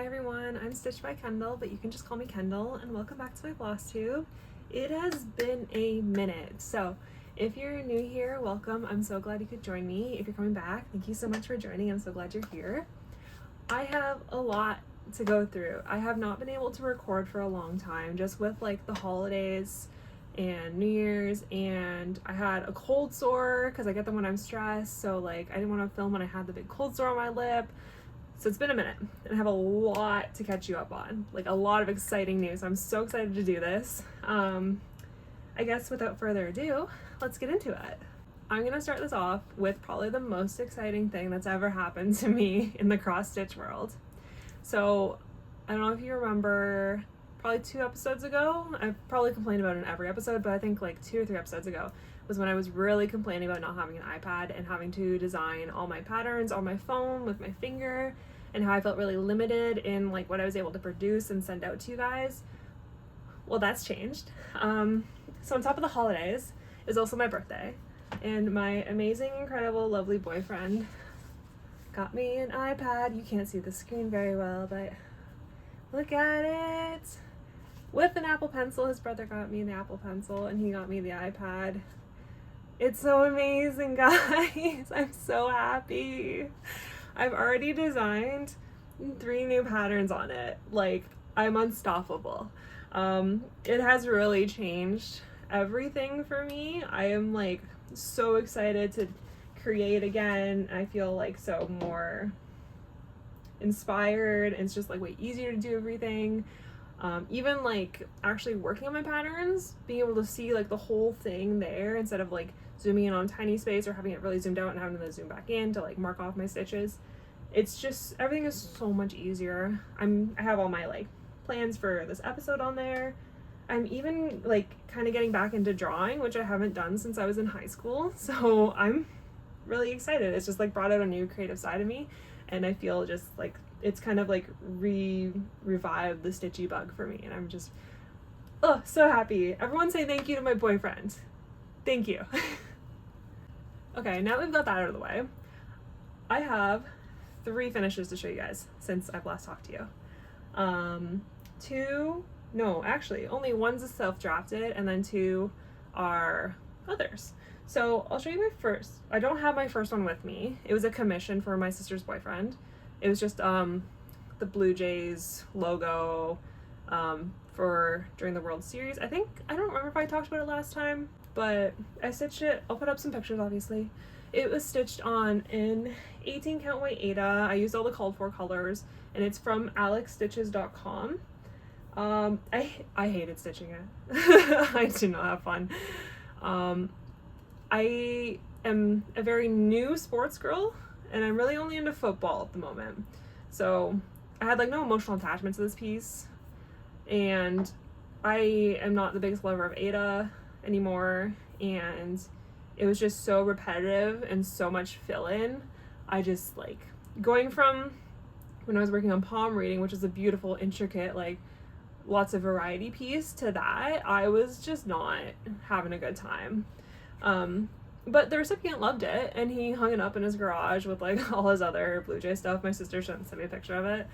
Hi everyone, I'm Stitched by Kendall, but you can just call me Kendall, and welcome back to my Flosstube. It has been a minute, so if you're new here, welcome. I'm so glad you could join me. If you're coming back, thank you so much for joining. I'm so glad you're here. I have a lot to go through. I have not been able to record for a long time, just with like the holidays and New Year's, and I had a cold sore because I get them when I'm stressed, so like I didn't want to film when I had the big cold sore on my lip. So it's been a minute, and I have a lot to catch you up on, like a lot of exciting news. I'm so excited to do this. I guess without further ado, let's get into it. I'm gonna start this off with probably the most exciting thing that's ever happened to me in the cross stitch world. So I don't know if you remember, probably 2 episodes ago, I've probably complained about it in every episode, but I think like 2 or 3 episodes ago was when I was really complaining about not having an iPad and having to design all my patterns on my phone with my finger, and how I felt really limited in like what I was able to produce and send out to you guys. Well, that's changed. So on top of the holidays is also my birthday, and my amazing, incredible, lovely boyfriend got me an iPad. You can't see the screen very well, but look at it. With an Apple Pencil. His brother got me the Apple Pencil, and he got me the iPad. It's so amazing, guys. I'm so happy. I've already designed 3 new patterns on it. Like, I'm unstoppable. It has really changed everything for me. I am like so excited to create again. I feel like so more inspired, and it's just like way easier to do everything. Even like actually working on my patterns, being able to see like the whole thing there instead of like zooming in on tiny space or having it really zoomed out and having to zoom back in to like mark off my stitches. It's just, everything is so much easier. I have all my like plans for this episode on there. I'm even like kind of getting back into drawing, which I haven't done since I was in high school. So I'm really excited. It's just like brought out a new creative side of me, and I feel just like it's kind of like revived the stitchy bug for me, and I'm just so happy. Everyone say thank you to my boyfriend. Thank you. Okay, now we've got that out of the way, I have 3 finishes to show you guys since I've last talked to you. Only one's a self-drafted, and then 2 are others. So I'll show you my first. I don't have my first one with me. It was a commission for my sister's boyfriend. It was just the Blue Jays logo for during the World Series. I don't remember if I talked about it last time, but I stitched it. I'll put up some pictures, obviously. It was stitched on an 18 count weight Aida. I used all the called for colors, and it's from alexstitches.com. I hated stitching it. I did not have fun. I am a very new sports girl, and I'm really only into football at the moment. So I had like no emotional attachment to this piece, and I am not the biggest lover of Aida anymore, and it was just so repetitive and so much fill-in. I just like going from when I was working on palm reading, which is a beautiful, intricate, like lots of variety piece, to that, I was just not having a good time. But the recipient loved it, and he hung it up in his garage with like all his other Blue Jay stuff. My sister sent me a picture of it.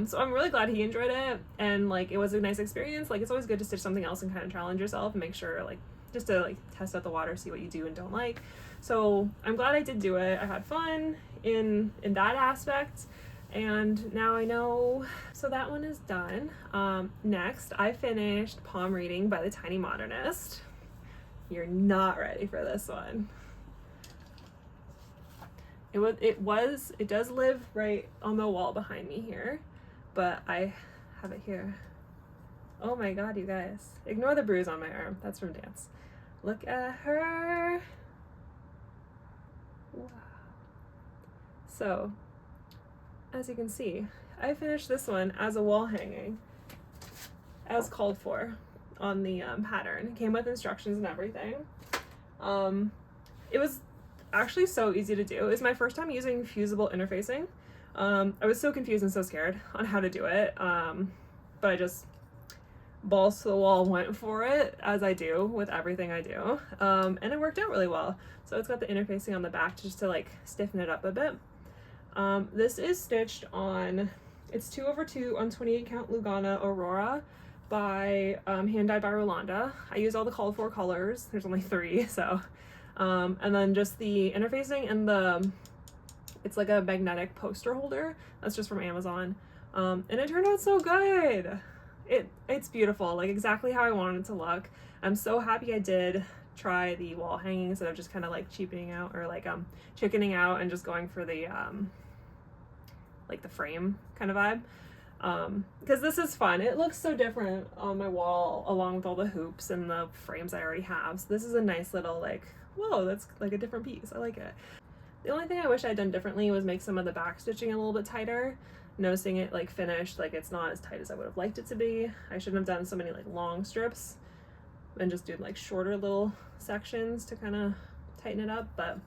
So I'm really glad he enjoyed it, and like it was a nice experience. Like it's always good to stitch something else and kind of challenge yourself and make sure like just to like test out the water, see what you do and don't like. So I'm glad I did do it. I had fun in that aspect, and now I know. So that one is done. Next I finished Palm Reading by the Tiny Modernist. You're not ready for this one. It does live right on the wall behind me here, but I have it here. Oh my god, you guys. Ignore the bruise on my arm. That's from dance. Look at her. Wow. So, as you can see, I finished this one as a wall hanging, as called for on the pattern. It came with instructions and everything. It was actually so easy to do. It's my first time using fusible interfacing. I was so confused and so scared on how to do it, but I just balls to the wall went for it, as I do with everything I do, and it worked out really well. So it's got the interfacing on the back just to like stiffen it up a bit. This is stitched on It's 2/2 on 28 count Lugana Aurora by hand dyed by Rolanda. I use all the called for colors. There's only 3, so and then just the interfacing and it's like a magnetic poster holder. That's just from Amazon. And it turned out so good. It's beautiful, like exactly how I wanted it to look. I'm so happy I did try the wall hanging instead of just kind of like cheapening out or like chickening out and just going for the like the frame kind of vibe. Because this is fun. It looks so different on my wall along with all the hoops and the frames I already have. So this is a nice little like, whoa, that's like a different piece. I like it. The only thing I wish I'd done differently was make some of the back stitching a little bit tighter. Noticing it like finished, like it's not as tight as I would have liked it to be. I shouldn't have done so many like long strips and just do like shorter little sections to kind of tighten it up, but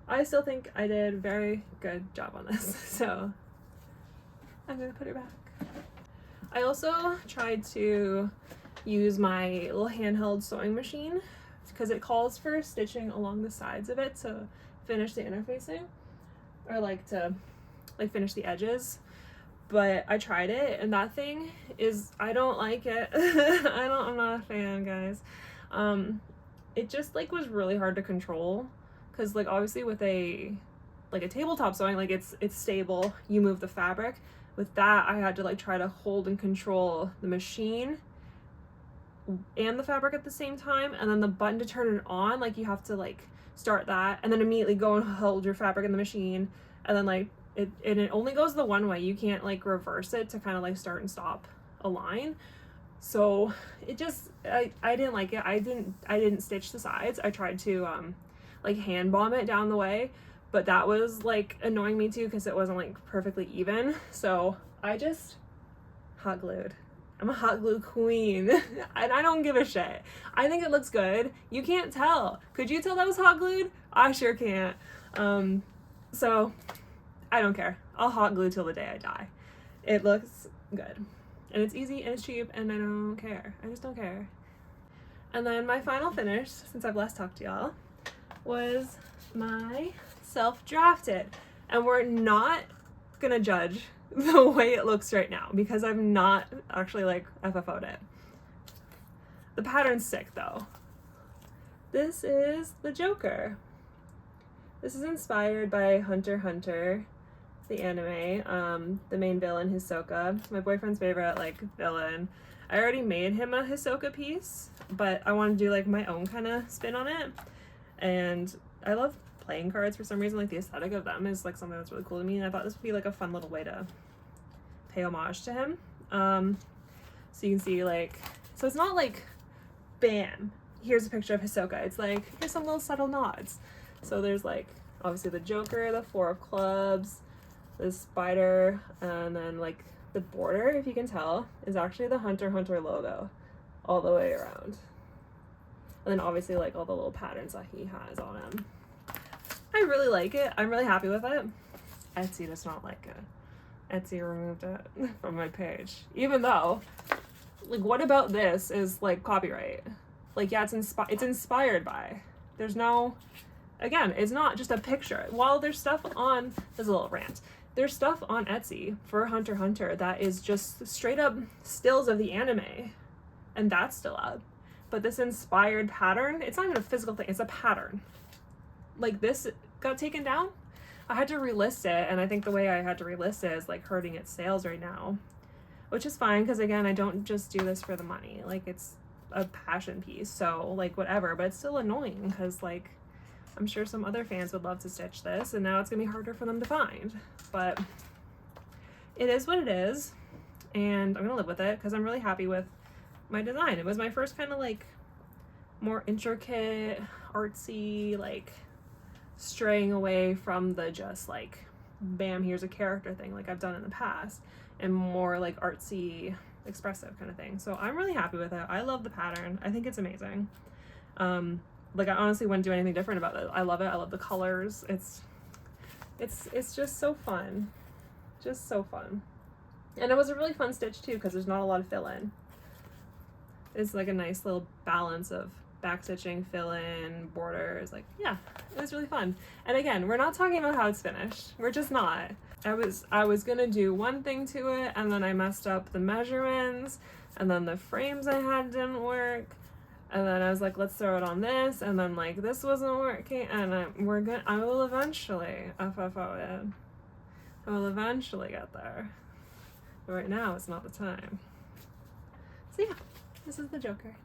I still think I did a very good job on this. So I'm gonna put it back. I also tried to use my little handheld sewing machine because it calls for stitching along the sides of it to finish the interfacing or like to like finish the edges. But I tried it and that thing is, I don't like it. I'm not a fan, guys. It just like was really hard to control because like obviously with a tabletop sewing, like it's stable, you move the fabric. With that, I had to like try to hold and control the machine and the fabric at the same time, and then the button to turn it on, like you have to like start that and then immediately go and hold your fabric in the machine, and then like it only goes the one way. You can't like reverse it to kind of like start and stop a line. So it just I didn't like it. I didn't stitch the sides. I tried to like hand bomb it down the way, but that was like annoying me too because it wasn't like perfectly even. So I just hot glued. I'm a hot glue queen and I don't give a shit. I think it looks good. You can't tell. Could you tell that was hot glued? I sure can't. So I don't care. I'll hot glue till the day I die. It looks good. And it's easy and it's cheap and I don't care. I just don't care. And then my final finish, since I've last talked to y'all, was my self-drafted. And we're not gonna judge the way it looks right now because I've not actually like FFO'd it. The pattern's sick though. This is the Joker. This is inspired by Hunter x Hunter, the anime. The main villain, Hisoka, my boyfriend's favorite like villain. I already made him a Hisoka piece, but I want to do like my own kind of spin on it. And I love playing cards for some reason. Like the aesthetic of them is like something that's really cool to me, and I thought this would be like a fun little way to pay homage to him. So you can see like, so it's not like bam, here's a picture of Hisoka. It's like here's some little subtle nods. So there's like obviously the Joker, the 4 of clubs, the spider, and then like the border, if you can tell, is actually the Hunter x Hunter logo all the way around. And then obviously like all the little patterns that he has on him. I really like it. I'm really happy with it. Etsy does not like it. Etsy removed it from my page. Even though, like, what about this is like copyright? Like, yeah, it's inspired by. There's no, again, it's not just a picture. While there's stuff on, there's a little rant. There's stuff on Etsy for Hunter x Hunter that is just straight up stills of the anime. And that's still up. But this inspired pattern, it's not even a physical thing, it's a pattern. Like this got taken down. I had to relist it, and I think the way I had to relist it is like hurting its sales right now. Which is fine, because again, I don't just do this for the money. Like it's a passion piece, so like whatever, but it's still annoying because like I'm sure some other fans would love to stitch this, and now it's gonna be harder for them to find. But it is what it is, and I'm gonna live with it because I'm really happy with my design. It was my first kind of like more intricate, artsy, like straying away from the just like bam, here's a character thing like I've done in the past, and more like artsy, expressive kind of thing. So I'm really happy with it. I love the pattern. I think it's amazing. Like I honestly wouldn't do anything different about it. I love it. I love the colors. It's just so fun. Just so fun. And it was a really fun stitch too because there's not a lot of fill-in. It's like a nice little balance of back stitching, fill-in, borders. Like, yeah, it was really fun. And again, we're not talking about how it's finished. We're just not. I was gonna do one thing to it, and then I messed up the measurements, and then the frames I had didn't work, and then I was like, let's throw it on this, and then like this wasn't working, and I will eventually FFO it. I will eventually get there. But right now it's not the time. So yeah, this is the Joker.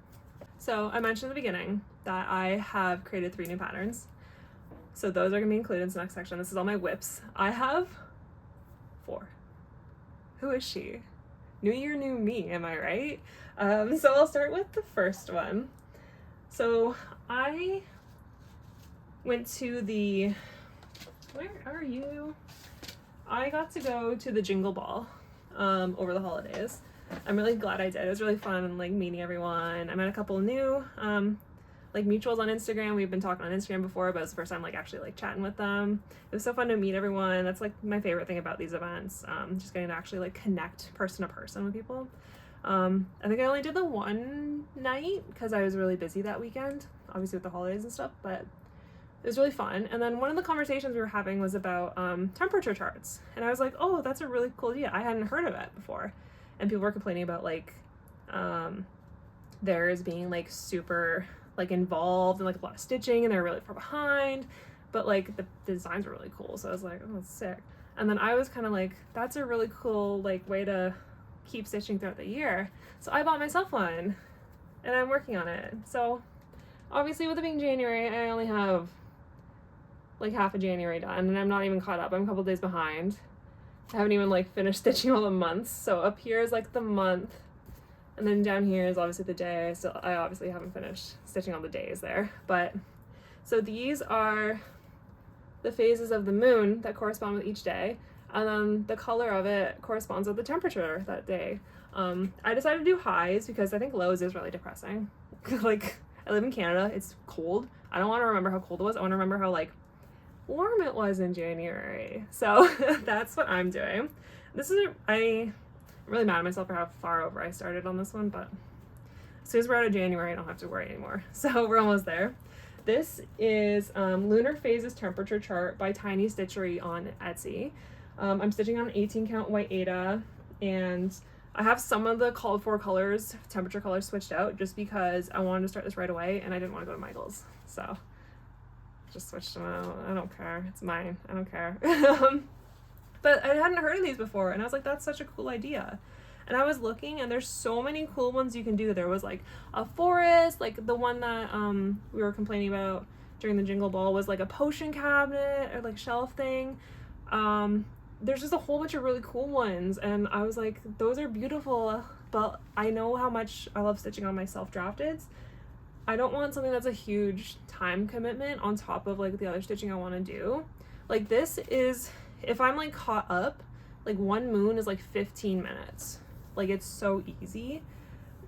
So I mentioned at the beginning that I have created 3 new patterns. So those are gonna be included in the next section. This is all my whips. I have 4. Who is she? New year, new me, am I right? So I'll start with the first one. So I went to the, where are you? I got to go to the Jingle Ball over the holidays. I'm really glad I did. It was really fun, like meeting everyone. I met a couple new like mutuals on Instagram. We've been talking on Instagram before, but it was the first time like actually like chatting with them. It was so fun to meet everyone. That's like my favorite thing about these events. Just getting to actually like connect person to person with people. I think I only did the one night because I was really busy that weekend, obviously with the holidays and stuff, but it was really fun. And then one of the conversations we were having was about temperature charts. And I was like, oh, that's a really cool idea. I hadn't heard of it before. And people were complaining about like theirs being like super like involved and like a lot of stitching, and they're really far behind, but like the designs were really cool. So I was like, oh, that's sick. And then I was kind of like, that's a really cool like way to keep stitching throughout the year. So I bought myself one and I'm working on it. So obviously with it being January, I only have like half of January done, and I'm not even caught up. I'm a couple days behind. I haven't even like finished stitching all the months. So up here is like the month, and then down here is obviously the day. So I obviously haven't finished stitching all the days there. But so these are the phases of the moon that correspond with each day, and then the color of it corresponds with the temperature that day. I decided to do highs because I think lows is really depressing. Like I live in Canada, it's cold. I don't want to remember how cold it was. I want to remember how like warm it was in January. So that's what I'm doing. I'm really mad at myself for how far over I started on this one, but as soon as we're out of January, I don't have to worry anymore. So we're almost there. This is Lunar Phases Temperature Chart by Tiny Stitchery on Etsy. I'm stitching on an 18 count white Aida, and I have some of the called for colors, temperature colors switched out just because I wanted to start this right away and I didn't want to go to Michael's. So just switched them out. I don't care. It's mine. I don't care. But I hadn't heard of these before, and I was like, that's such a cool idea. And I was looking, and there's so many cool ones you can do. There was like a forest, like the one that we were complaining about during the Jingle Ball was like a potion cabinet or like shelf thing. There's just a whole bunch of really cool ones, and I was like, those are beautiful, but I know how much I love stitching on my self-drafteds. I don't want something that's a huge time commitment on top of like the other stitching I want to do. Like this is, if I'm like caught up, like one moon is like 15 minutes. Like it's so easy.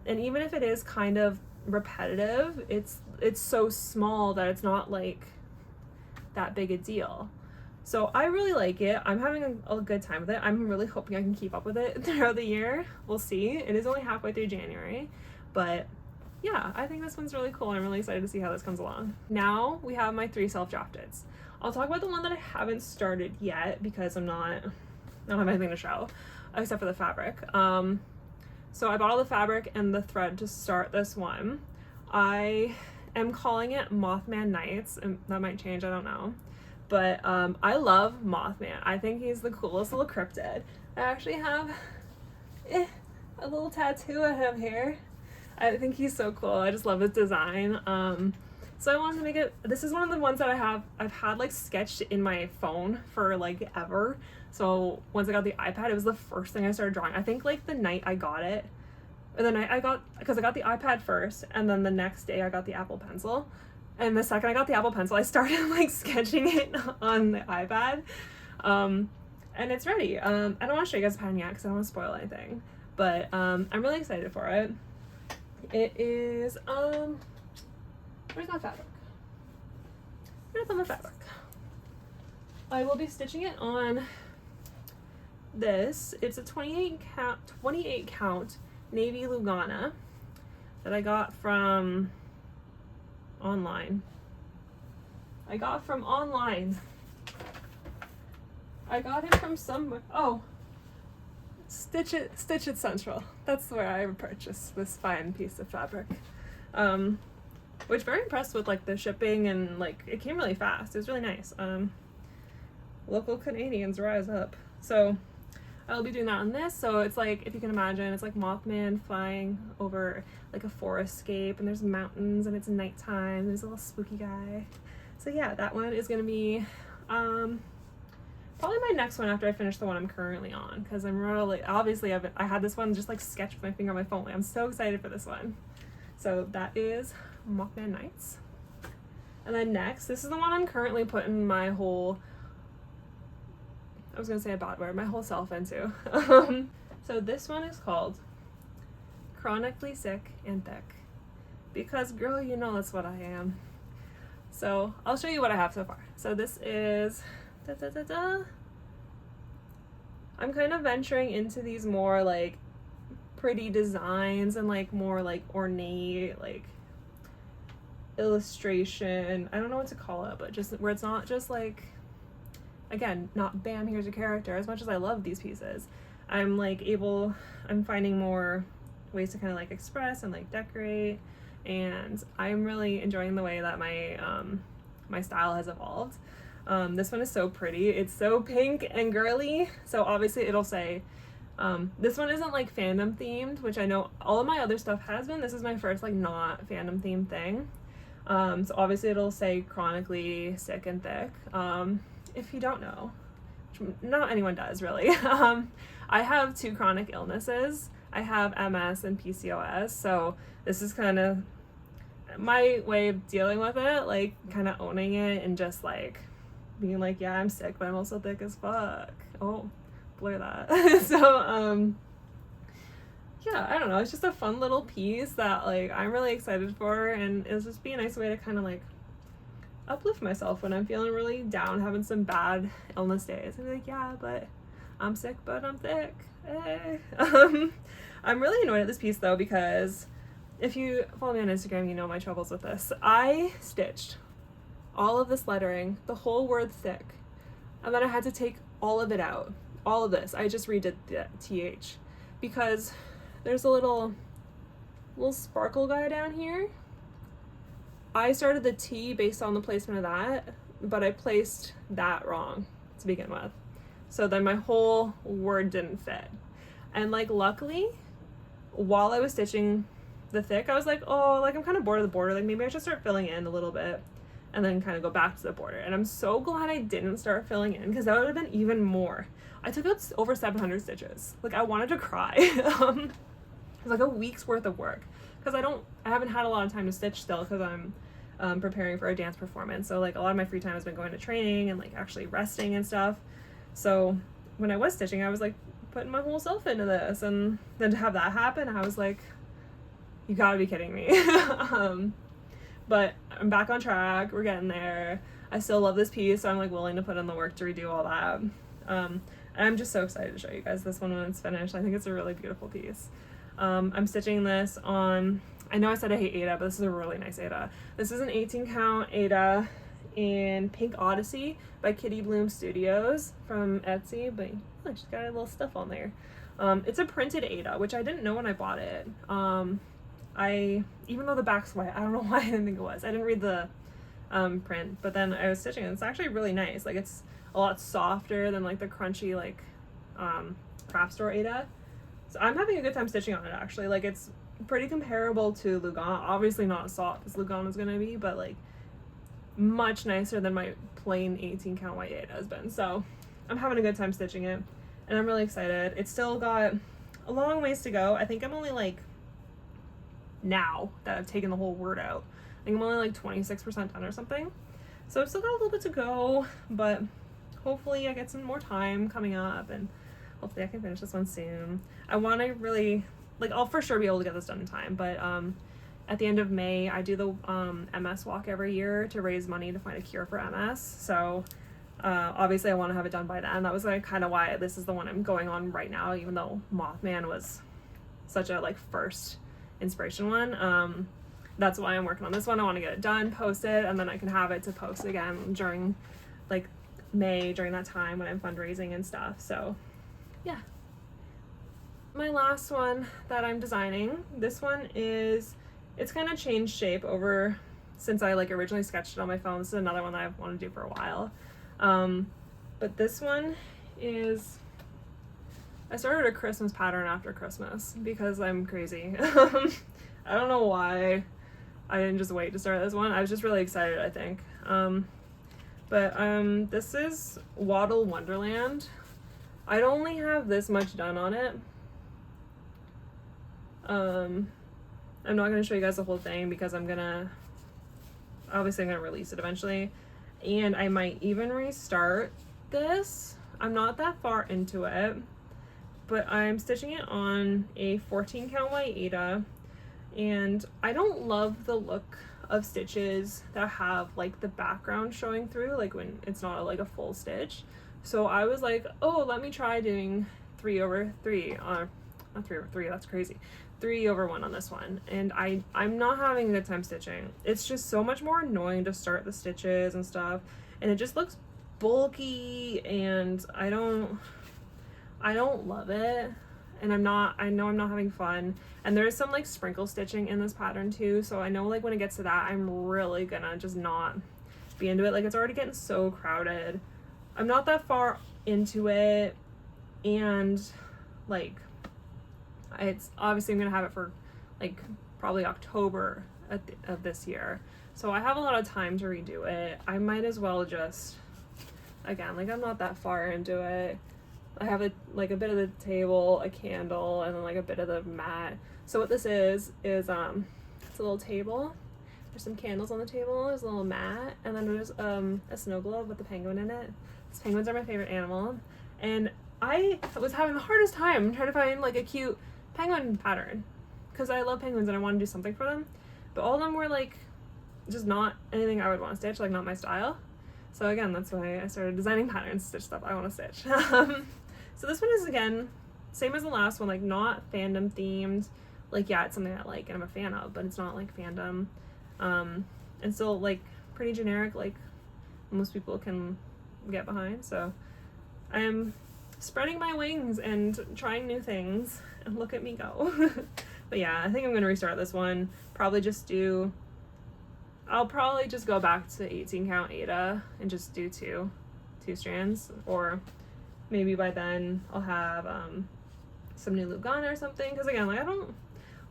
And even if it is kind of repetitive, it's so small that it's not like that big a deal. So I really like it. I'm having a good time with it. I'm really hoping I can keep up with it throughout the year. We'll see. It is only halfway through January, but yeah, I think this one's really cool. I'm really excited to see how this comes along. Now we have my 3 self-drafteds. I'll talk about the one that I haven't started yet because I don't have anything to show except for the fabric. So I bought all the fabric and the thread to start this one. I am calling it Mothman Nights, and that might change, I don't know. But I love Mothman. I think he's the coolest little cryptid. I actually have a little tattoo of him here. I think he's so cool. I just love his design. So I wanted to make it, this is one of the ones that I've had like sketched in my phone for like ever. So once I got the iPad, it was the first thing I started drawing. I think like the night I got it, or the night because I got the iPad first, and then the next day I got the Apple Pencil. And the second I got the Apple Pencil, I started like sketching it on the iPad. And it's ready. I don't want to show you guys the pattern yet because I don't want to spoil anything. But I'm really excited for it. It is, where's my fabric? Where's my fabric? I will be stitching it on this. It's a 28 count navy Lugana that I got from online. I got it from somewhere. Oh, Stitch It Central. That's where I purchased this fine piece of fabric. Which very impressed with like the shipping, and like it came really fast. It was really nice. Local Canadians rise up. So I'll be doing that on this. So it's like, if you can imagine, it's like Mothman flying over like a forest scape, and there's mountains, and it's nighttime. There's a little spooky guy. So yeah, that one is gonna be probably my next one after I finish the one I'm currently on, because I'm really, obviously I had this one just like sketched with my finger on my phone. I'm so excited for this one. So that is Mothman Nights. And then next, this is the one I'm currently putting my whole, I was gonna say a bad word, my whole self into. So this one is called Chronically Sick and Thick, because girl, you know that's what I am. So I'll show you what I have so far. So this is, I'm kind of venturing into these more like pretty designs and like more like ornate like illustration. I don't know what to call it, but just where it's not just like, again, not bam, here's a character. As much as I love these pieces, I'm finding more ways to kind of like express and like decorate, and I'm really enjoying the way that my style has evolved. This one is so pretty. It's so pink and girly. So obviously it'll say, this one isn't like fandom themed, which I know all of my other stuff has been. This is my first like not fandom themed thing. So obviously it'll say Chronically Sick and Thick. If you don't know, which not anyone does really. I have 2 chronic illnesses. I have MS and PCOS. So this is kind of my way of dealing with it, like kind of owning it and just like being like, yeah, I'm sick, but I'm also thick as fuck. Oh, blur that. So, yeah, I don't know. It's just a fun little piece that like I'm really excited for, and it'll just be a nice way to kind of like uplift myself when I'm feeling really down, having some bad illness days. And be like, yeah, but I'm sick, but I'm thick. Hey. I'm really annoyed at this piece though, because if you follow me on Instagram, you know my troubles with this. I stitched all of this lettering, the whole word thick, and then I had to take all of it out. All of this. I just redid the TH, because there's a little sparkle guy down here. I started the T based on the placement of that, but I placed that wrong to begin with. So then my whole word didn't fit. And like luckily, while I was stitching the thick, I was like, oh, like I'm kind of bored of the border. Like maybe I should start filling in a little bit and then kind of go back to the border. And I'm so glad I didn't start filling in, because that would have been even more. I took out over 700 stitches. Like I wanted to cry. It was like a week's worth of work, because I haven't had a lot of time to stitch still, because I'm preparing for a dance performance. So like a lot of my free time has been going to training and like actually resting and stuff. So when I was stitching, I was like putting my whole self into this, and then to have that happen, I was like, you gotta be kidding me. But I'm back on track. We're getting there. I still love this piece, so I'm like willing to put in the work to redo all that. And I'm just so excited to show you guys this one when it's finished. I think it's a really beautiful piece. I'm stitching this on, I know I said I hate Aida, but this is a really nice Aida. This is an 18 count Aida in Pink Odyssey by Kitty Bloom Studios from Etsy, but I just got a little stuff on there. It's a printed Aida, which I didn't know when I bought it. Even though the back's white, I don't know why I didn't think it was. I didn't read the print, but then I was stitching it. It's actually really nice. Like it's a lot softer than like the crunchy like craft store Aida. So I'm having a good time stitching on it actually. Like it's pretty comparable to Lugana. Obviously not as soft as Lugana is gonna be, but like much nicer than my plain 18 count white Aida has been. So I'm having a good time stitching it, and I'm really excited. It's still got a long ways to go. I think I'm only like, now that I've taken the whole word out, I think I'm only like 26% done or something. So I've still got a little bit to go, but hopefully I get some more time coming up, and hopefully I can finish this one soon. I want to really, like, I'll for sure be able to get this done in time, but at the end of May, I do the MS walk every year to raise money to find a cure for MS. So obviously I want to have it done by then. That was like kind of why this is the one I'm going on right now, even though Mothman was such a like first inspiration one. That's why I'm working on this one. I want to get it done, post it, and then I can have it to post again during like May during that time when I'm fundraising and stuff. So yeah. My last one that I'm designing, this one is, it's kind of changed shape over since I like originally sketched it on my phone. This is another one that I've wanted to do for a while. But this one is, I started a Christmas pattern after Christmas because I'm crazy. I don't know why I didn't just wait to start this one. I was just really excited, I think. This is Waddle Wonderland. I only have this much done on it. I'm not going to show you guys the whole thing because I'm going to release it eventually. And I might even restart this. I'm not that far into it, but I'm stitching it on a 14 count white Aida, and I don't love the look of stitches that have like the background showing through, like when it's not like a full stitch. So I was like, oh, let me try doing 3 over 3, not 3 over 3, that's crazy, 3 over 1 on this one. And I'm not having a good time stitching. It's just so much more annoying to start the stitches and stuff, and it just looks bulky, and I don't love it, and I know I'm not having fun. And there's some like sprinkle stitching in this pattern too, so I know like when it gets to that, I'm really gonna just not be into it. Like, it's already getting so crowded. I'm not that far into it, and like it's obviously I'm gonna have it for like probably October of this year, so I have a lot of time to redo it. I might as well just, again, like I'm not that far into it. I have a bit of the table, a candle, and then like a bit of the mat. So what this is it's a little table. There's some candles on the table, there's a little mat, and then there's a snow globe with the penguin in it. These penguins are my favorite animal, and I was having the hardest time trying to find like a cute penguin pattern because I love penguins and I want to do something for them, but all of them were like just not anything I would want to stitch, like not my style. So again, that's why I started designing patterns, stitch stuff I want to stitch. So this one is, again, same as the last one, like not fandom themed. Like, yeah, it's something I like and I'm a fan of, but it's not like fandom. And still like pretty generic, like most people can get behind. So I'm spreading my wings and trying new things, and look at me go. But yeah, I think I'm gonna restart this one. I'll probably just go back to 18 count Aida and just do two strands, or maybe by then I'll have some new Lugana or something, because again, like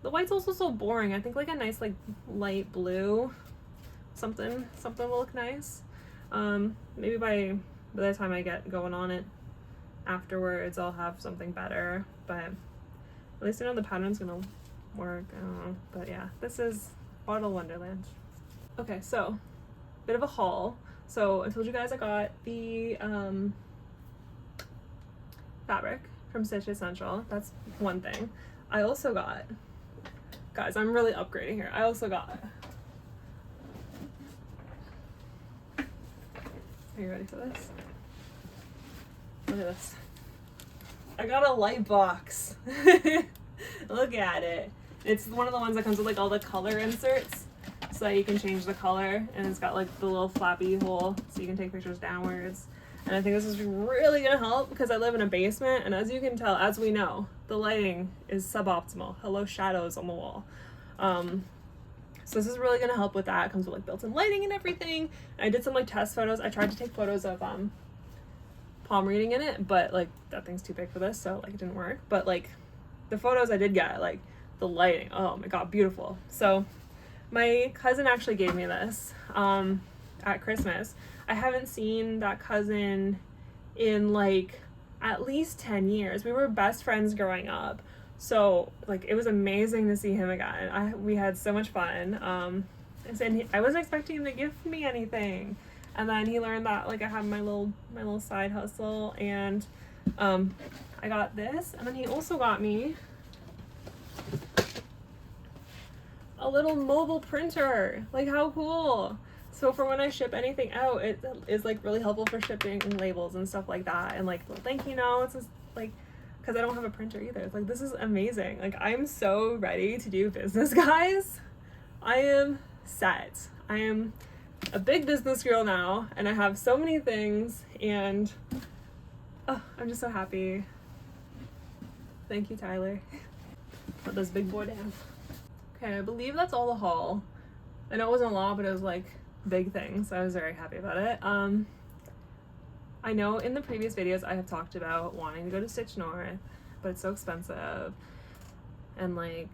the white's also so boring. I think like a nice like light blue something will look nice. Maybe by the time I get going on it afterwards I'll have something better, but at least I know the pattern's gonna work. I don't know, but yeah, this is Waddle Wonderland. Okay, so bit of a haul. So I told you guys I got the fabric from Stitch Essential. That's one thing. I also got, guys, I'm really upgrading here. I also got, are you ready for this? Look at this. I got a light box. Look at it. It's one of the ones that comes with like all the color inserts, so that you can change the color, and it's got like the little flappy hole so you can take pictures downwards. And I think this is really gonna help because I live in a basement, and as you can tell, as we know, the lighting is suboptimal. Hello, shadows on the wall. So this is really gonna help with that. It comes with like built-in lighting and everything. And I did some like test photos. I tried to take photos of palm reading in it, but like that thing's too big for this, so like it didn't work. But like the photos I did get, like the lighting, oh my god, beautiful. So my cousin actually gave me this at Christmas. I haven't seen that cousin in like at least 10 years. We were best friends growing up. So like it was amazing to see him again. We had so much fun. I wasn't expecting him to give me anything. And then he learned that like I have my little side hustle, and I got this, and then he also got me a little mobile printer. Like, how cool. So for when I ship anything out, it is like really helpful for shipping labels and stuff like that, and like little thank you notes, like, because I don't have a printer either. It's like, this is amazing. Like, I'm so ready to do business, guys. I am set. I am a big business girl now, and I have so many things, and I'm just so happy. Thank you, Tyler. Put this big boy down. Okay, I believe that's all the haul. I know it wasn't a lot, but it was like big things, so I was very happy about it. I know in the previous videos I have talked about wanting to go to Stitch North, but it's so expensive, and like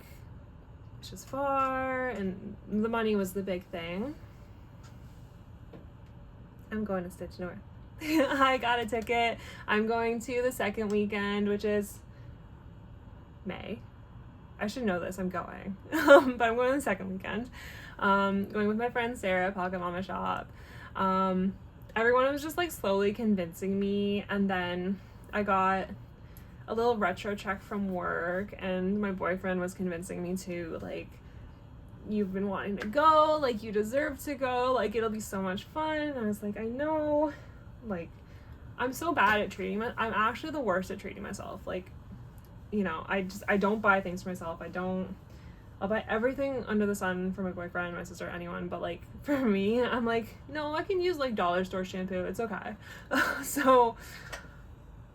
it's just far, and the money was the big thing. I'm going to Stitch North. I got a ticket. I'm going to the second weekend, which is May. I should know this, I'm going. But I'm going the second weekend. Going with my friend Sarah, Pocket Mama Shop. Everyone was just like slowly convincing me, and then I got a little retro check from work, and my boyfriend was convincing me to, like, you've been wanting to go, like, you deserve to go, like, it'll be so much fun. And I was like, I know, like, I'm so bad at treating I'm actually the worst at treating myself. Like, you know, I don't buy things for myself. I'll buy everything under the sun for my boyfriend, my sister, anyone, but like for me, I'm like, no, I can use like dollar store shampoo, it's okay. So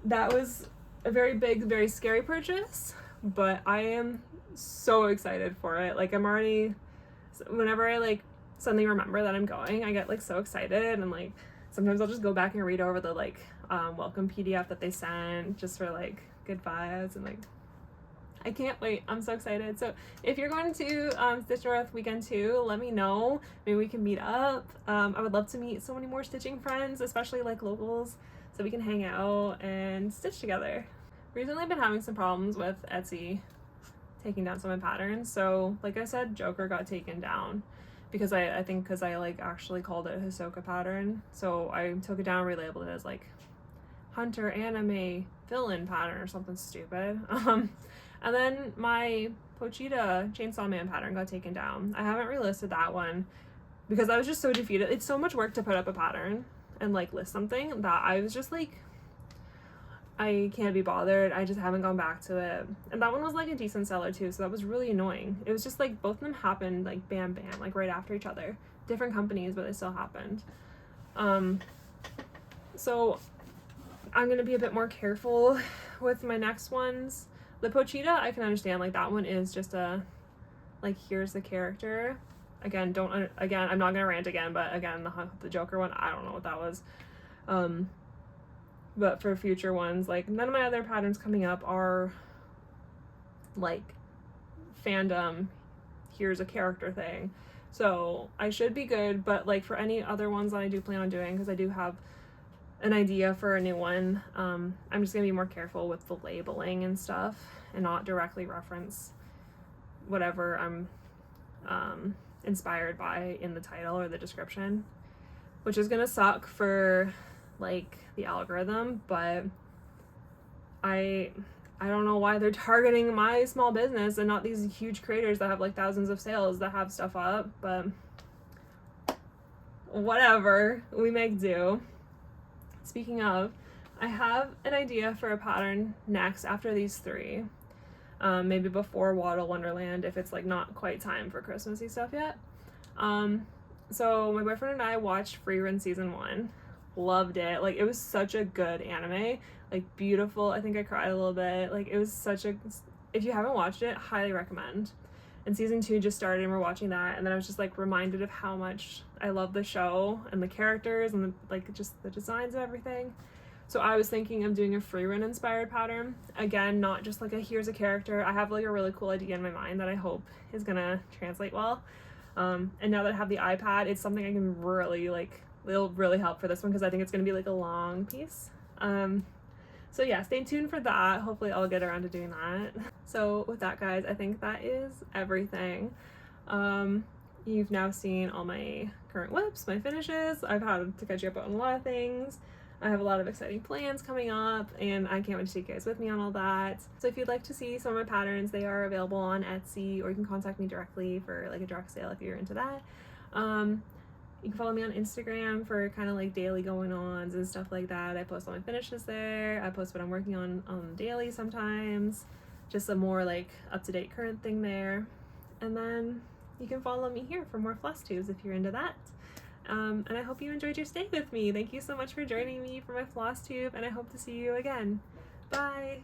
that was a very big, very scary purchase, but I am so excited for it. Like, I'm already, whenever I like suddenly remember that I'm going, I get like so excited, and like sometimes I'll just go back and read over the like welcome PDF that they sent just for like good vibes, and like I can't wait. I'm so excited. So if you're going to Stitch North weekend 2, let me know. Maybe we can meet up. I would love to meet so many more stitching friends, especially like locals, so we can hang out and stitch together. Recently I've been having some problems with Etsy taking down some of my patterns. So like I said, Joker got taken down because I think because I like actually called it a Hisoka pattern. So I took it down, relabeled it as like Hunter Anime Villain pattern or something stupid. And then my Pochita Chainsaw Man pattern got taken down. I haven't relisted that one because I was just so defeated. It's so much work to put up a pattern and like list something that I was just like, I can't be bothered. I just haven't gone back to it. And that one was like a decent seller too, so that was really annoying. It was just like both of them happened like bam bam, like right after each other. Different companies, but they still happened. So I'm gonna be a bit more careful with my next ones. The Pochita, I can understand, like that one is just a, like, here's the character. Again, I'm not gonna rant again, but again, the Joker one, I don't know what that was. But for future ones, like, none of my other patterns coming up are like fandom, here's a character thing. So I should be good, but like for any other ones that I do plan on doing, because I do have an idea for a new one, I'm just gonna be more careful with the labeling and stuff and not directly reference whatever I'm inspired by in the title or the description, which is gonna suck for like the algorithm, but I don't know why they're targeting my small business and not these huge creators that have like thousands of sales that have stuff up, but whatever, we make do. Speaking of, I have an idea for a pattern next after these 3. Maybe before Waddle Wonderland if it's like not quite time for Christmassy stuff yet. So my boyfriend and I watched Free Run season 1. Loved it. Like, it was such a good anime. Like, beautiful. I think I cried a little bit. Like, it was such a, if you haven't watched it, highly recommend. And season 2 just started and we're watching that, and then I was just like reminded of how much I love the show and the characters and the, like, just the designs and everything. So I was thinking of doing a Free Run inspired pattern. Again, not just like a here's a character. I have like a really cool idea in my mind that I hope is gonna translate well. And now that I have the iPad, it's something I can really like, it'll really help for this one because I think it's gonna be like a long piece. So yeah, stay tuned for that. Hopefully I'll get around to doing that. So with that, guys, I think that is everything. You've now seen all my current whips, my finishes. I've had to catch you up on a lot of things. I have a lot of exciting plans coming up, and I can't wait to take you guys with me on all that. So if you'd like to see some of my patterns, they are available on Etsy, or you can contact me directly for like a direct sale if you're into that. You can follow me on Instagram for kind of like daily going-ons and stuff like that. I post all my finishes there. I post what I'm working on daily sometimes. Just a more like up-to-date current thing there. And then you can follow me here for more Flosstubes if you're into that. And I hope you enjoyed your stay with me. Thank you so much for joining me for my floss tube, and I hope to see you again. Bye!